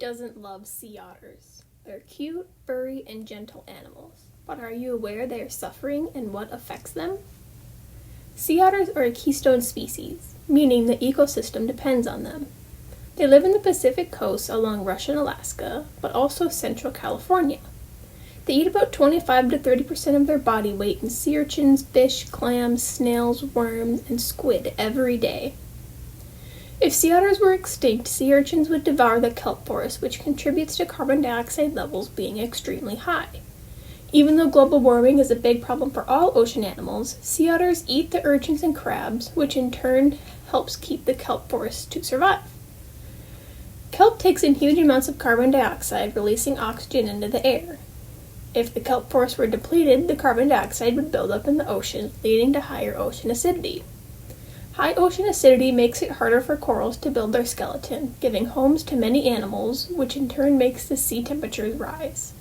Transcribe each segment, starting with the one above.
doesn't love sea otters? They're cute, furry, and gentle animals. But are you aware they are suffering and what affects them? Sea otters are a keystone species, meaning the ecosystem depends on them. They live in the Pacific coast along Russia and Alaska, but also central California. They eat about 25 to 30% of their body weight in sea urchins, fish, clams, snails, worms, and squid every day. If sea otters were extinct, sea urchins would devour the kelp forest, which contributes to carbon dioxide levels being extremely high. Even though global warming is a big problem for all ocean animals, sea otters eat the urchins and crabs, which in turn helps keep the kelp forest to survive. Kelp takes in huge amounts of carbon dioxide, releasing oxygen into the air. If the kelp forest were depleted, the carbon dioxide would build up in the ocean, leading to higher ocean acidity. High ocean acidity makes it harder for corals to build their skeleton, giving homes to many animals, which in turn makes the sea temperatures rise.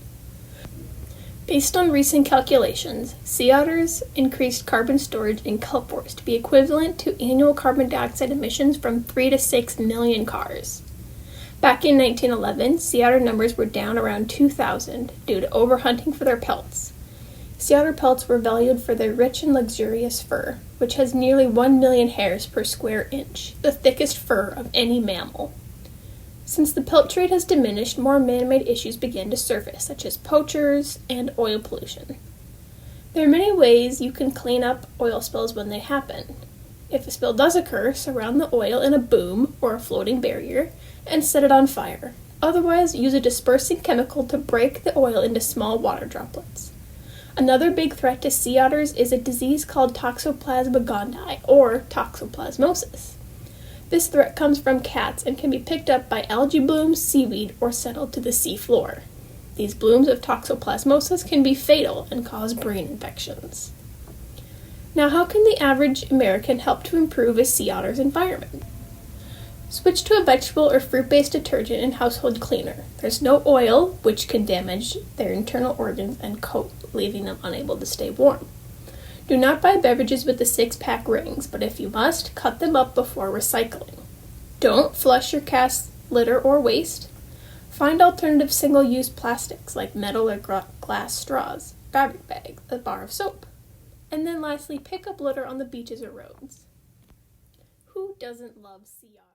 Based on recent calculations, sea otters increased carbon storage in kelp forest to be equivalent to annual carbon dioxide emissions from 3 to 6 million cars. Back in 1911, sea otter numbers were down around 2,000 due to overhunting for their pelts. Sea otter pelts were valued for their rich and luxurious fur, which has nearly 1 million hairs per square inch, the thickest fur of any mammal. Since the pelt trade has diminished, more man-made issues began to surface, such as poachers and oil pollution. There are many ways you can clean up oil spills when they happen. If a spill does occur, surround the oil in a boom or a floating barrier and set it on fire. Otherwise, use a dispersing chemical to break the oil into small water droplets. Another big threat to sea otters is a disease called Toxoplasma gondii, or toxoplasmosis. This threat comes from cats and can be picked up by algae blooms, seaweed, or settled to the sea floor. These blooms of toxoplasmosis can be fatal and cause brain infections. Now, how can the average American help to improve a sea otter's environment? Switch to a vegetable or fruit-based detergent and household cleaner. There's no oil, which can damage their internal organs and coat, leaving them unable to stay warm. Do not buy beverages with the 6-pack rings, but if you must, cut them up before recycling. Don't flush your cast litter or waste. Find alternative single-use plastics like metal or glass straws, fabric bags, a bar of soap. And then lastly, pick up litter on the beaches or roads. Who doesn't love sea otters?